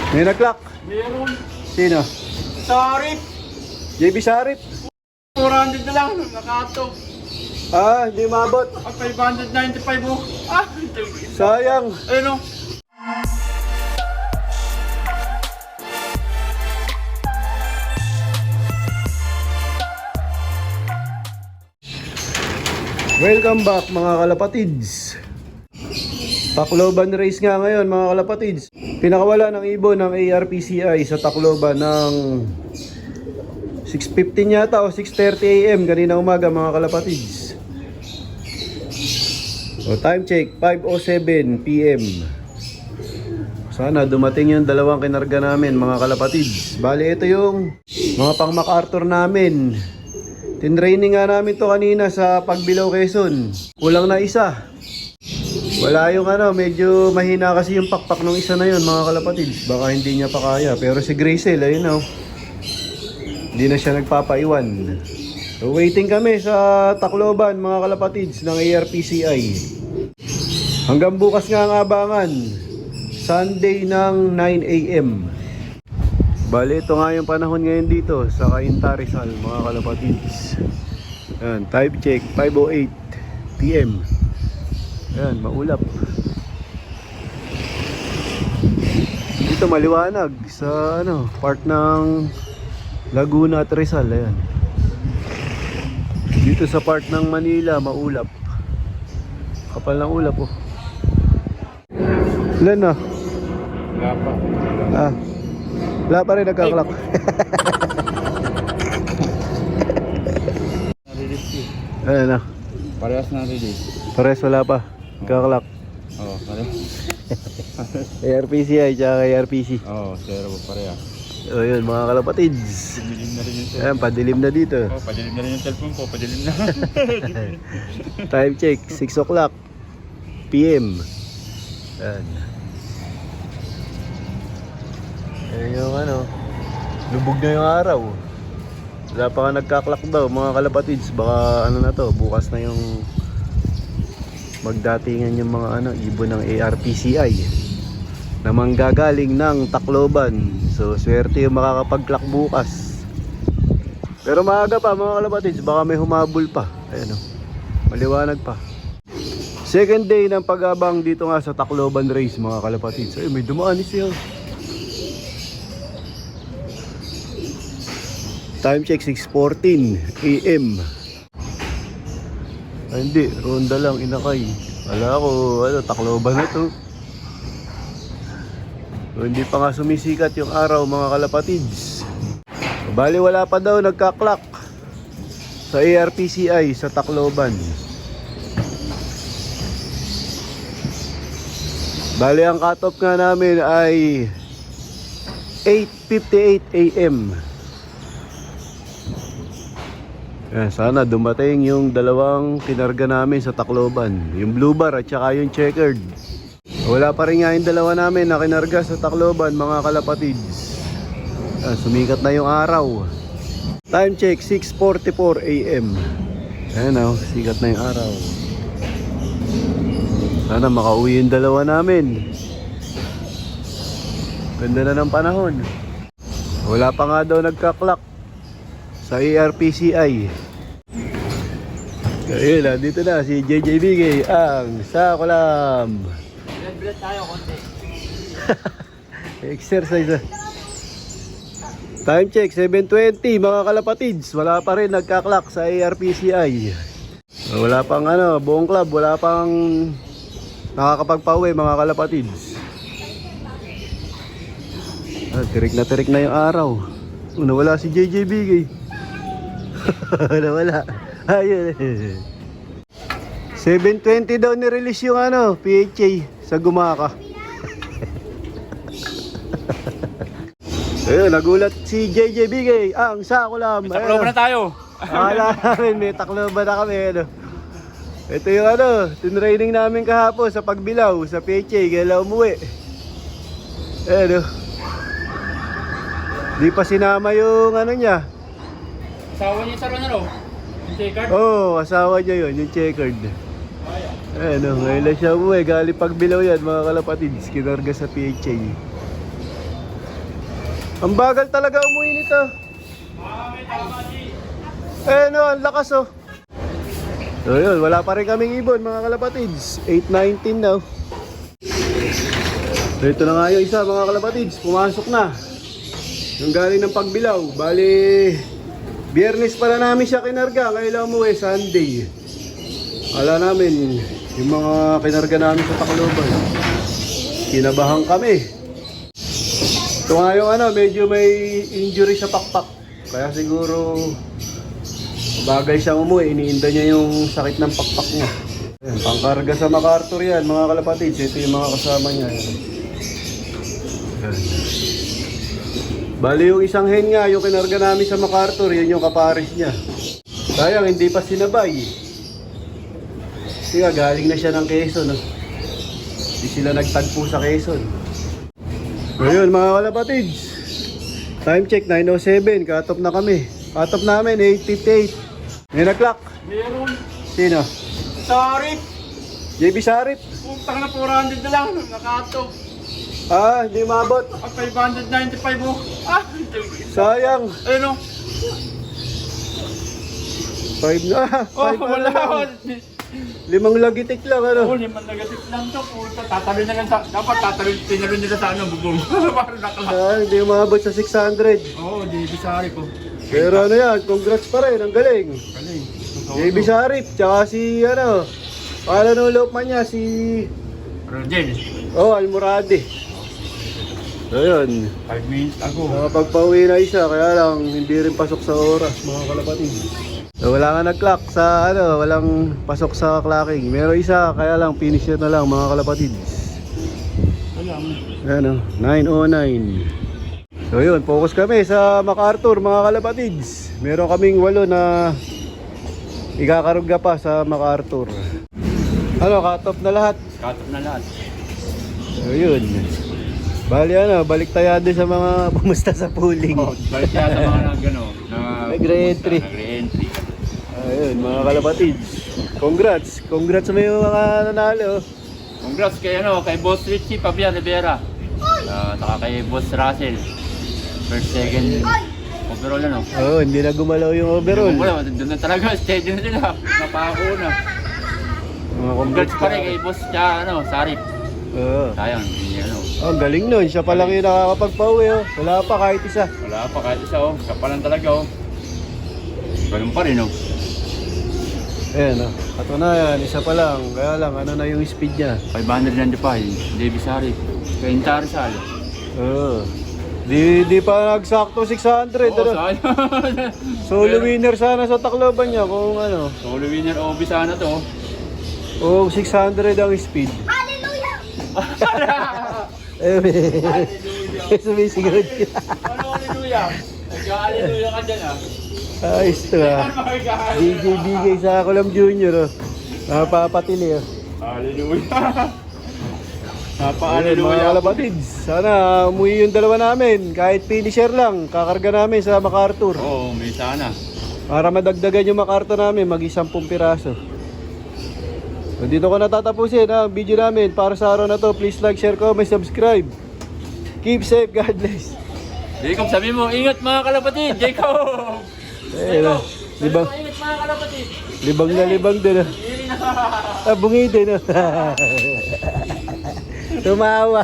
May nag-clock. Meron. Sino? Sarip. JB Sarip. 400 na lang. Nakato. Ah, hindi maabot. 595 mo. Sayang. Ayun o. Welcome back mga kalapatids. Tacloban race nga ngayon mga kalapatids. Pinakawala ng ibon ng ARPCI sa Tacloban ng 6:15 yata o 6:30 AM kanina umaga mga kalapatids. O, time check 5:07 PM. Sana dumating yung dalawang kinarga namin mga kalapatids. Bali ito yung mga pang MacArthur namin. Tinraining nga namin to kanina sa Pagbilao, Quezon. Kulang na isa. Wala yung medyo mahina kasi yung pakpak ng isa na yun mga kalapatids. Baka hindi niya pa kaya. Pero si Gracel, ayun o. Hindi na siya nagpapaiwan. So waiting kami sa Tacloban mga kalapatids ng ARPCI. Hanggang bukas nga ang abangan. Sunday ng 9 AM. Bali, ito nga yung panahon ngayon dito sa Cainta, Rizal, mga kalapatids. Ayan, time check, 5:08 PM. Ayan, maulap. Dito maliwanag sa part ng Laguna at Rizal. Ayan. Dito sa part ng Manila, maulap. Kapal ng ulap oh. Ilan na? Wala pa. Ah. Wala pa rin nagkaklak. Ayan na. Parehas na release. Pares wala pa. Nagkaklak. Oo, parehas. ARPCI tsaka ARPC. Oo, zero po parehas. O yun mga kalapatids. Padilim na rin yung cellphone. Ayan, padilim na dito. Oo, padilim na rin yung cellphone ko. Padilim na. Time check, 6 o'clock PM. Ayan. Ayan yung lubog na yung araw. Wala pa ka nagkaklak daw mga kalapatids. Baka na to, bukas na yung magdatingan yung mga ibon ng ARPCI na manggagaling ng Tacloban. So swerte yung makakapag-clock bukas. Pero maaga pa mga kalapatids, baka may humabol pa. Ayan maliwanag pa. Second day ng pag-abang dito nga sa Tacloban race mga kalapatids. Ay, may dumaan siya. Time check 6:14 AM. Ay, hindi, ronda lang inakay. Wala ko, Tacloban na to. So, hindi pa nga sumisikat yung araw mga kalapatids. Bali wala pa daw nagka-clock sa ARPCI sa Tacloban. Bali ang cut-off nga namin ay 8:58 AM. Yan, sana dumating yung dalawang kinarga namin sa Tacloban. Yung blue bar at saka yung checkered. Wala pa rin nga yung dalawa namin na kinarga sa Tacloban mga kalapatids. Yan, sumikat na yung araw. Time check 6:44 AM. Ayan sikat na yung araw. Sana makauwi yung dalawa namin. Ganda na ng panahon. Wala pa nga daw nagka-clock sa ARPCI. Ayun dito na si JJ Bigay ang Sakulam. Blood tayo konti. Exercise. Time check 7:20 mga kalapatids. Wala pa rin nagka-clock sa ARPCI. Wala pang buong club, wala pang nakakapagpauwi mga kalapatids. Tirik na yung araw. Nawala si JJ Bigay. Wala. Ayun. 7:20 daw ni-release yung PHA sa Gumaka. Ayun, nagulat si JJ Bigay ang Sakulam. Tacloban na tayo. Akala namin may Tacloban na kami. Ito yung tinraining namin kahapon sa Pagbilao sa PHA. Kaya umuwi. Di pa sinama yung niya. Asawa niya sa Ronaldo. Yung checkered. Oo, asawa niya yun, yung checkered. Ngayon lang siya umuwi. Galing Pagbilao yan mga kalapatids. Kinarga sa PHA. Ang bagal talaga umuwi nito. Eh no, ang lakas oh. So yun, wala pa rin kaming ibon mga kalapatids. 8:19 now. So ito na nga yung isa mga kalapatids, pumasok na. Yung galing ng pagbilaw. Bali, Biyernes pala namin siya kinarga. Ngayon lang umuwi, Sunday. Ala namin, yung mga kinarga namin sa Tacloban. Kinabahan kami. Ito nga yung medyo may injury sa pakpak. Kaya siguro bagay siyang umuwi, iniinda niya yung sakit ng pakpak niya. Ayan, pangkarga sa MacArthur yan, mga kalapatids. Ito yung mga kasama niya. Ayan. Bali yung isang hen nga, yung kinarga namin sa MacArthur, yun yung kapares niya. Sayang, hindi pa sinabay. Kasi nga, galing na siya ng Quezon. Hindi sila nagtagpo sa Quezon. Ngayon mga kalapatids, time check 9:07, cut-off na kami. Cut-off namin 8:58. 9 o'clock. Meron. Sino? Sarip. JB Sarip. Puntang na 400 na lang. Nakato. Ah, hindi maabot. At 595 mo. Ah, Sayang. ayun o. 5 na. Oh, 5 wala. na lang. 5 lagitik lang Oh, ano. 5 negative lang to. Puta, tatalo na lang sa... Dapat tatalo, tinalo nila sa bubong. Parang nakala. Ah, hindi maabot sa 600. Oo, di bisari ko. Pero yan, congrats pa rin, ang galing. Galing. JB Sarip, tsaka si pala nung lopman niya, si Rodel. Almorade. So yun, 5 minutes ago. nakapagpauwi na isa, kaya lang hindi rin pasok sa oras mga kalapatid. So wala nga nag-clock sa walang pasok sa clocking. Meron isa, kaya lang finish na lang mga kalapatid. Wala mo. 9:09. So yun, focus kami sa MacArthur mga kalapatids. Meron kaming 8 na ikakarga pa sa MacArthur. Cut off na lahat. Cut off na lahat. So yun. Bali balik tayo din sa mga pumusta sa pooling. Oh, balik tayo sa mga Nag-re-entry. Nag-re-entry. Ayun mga kalapatids. Congrats sa mga nanalo. Congrats kay kay Boss Richie Fabian Rivera. Saka kay Boss Russell. First, second overall Hindi na gumalaw yung overall. Wala, doon na talaga, steady na sila. Napako na. Mga Congrats pa rin kay Boss Sarip. Oo. Sayang, hindi Ang galing nun. Siya pa lang yung nakakapagpauwi. Wala pa kahit isa. Wala pa kahit isa Siya pa lang talaga Ganun pa rin Ayan katunayan, isa pa lang. Kaya lang, na yung speed niya. 595, David Sarip. Kay Inta Rizal. Oo. Di pa nagsakto 600. Oo, sayang. Solo winner sana sa Tacloban niya kung Solo winner OB sana to. O 600 ang speed. Sumisigaw niya. Hallelujah? Nag-hallelujah ka dyan Ayos to DJ sa Kulam Junior Napapatili Hallelujah. Mga Hallelujah. kalapatids, sana umuwi yung dalawa namin. Kahit finisher lang, kakarga namin sa MacArthur. Oo, may sana. Para madagdagan yung MacArthur namin, mag-10 piraso. So, dito ko natatapusin ang video namin. Para sa araw na to, please like, share, comment, subscribe. Keep safe, God bless. Jacob, sabi mo, ingat mga kalapatid, Jacob! Libang, Ingat mga kalapatid! libang din. Bungi din. Tumawa.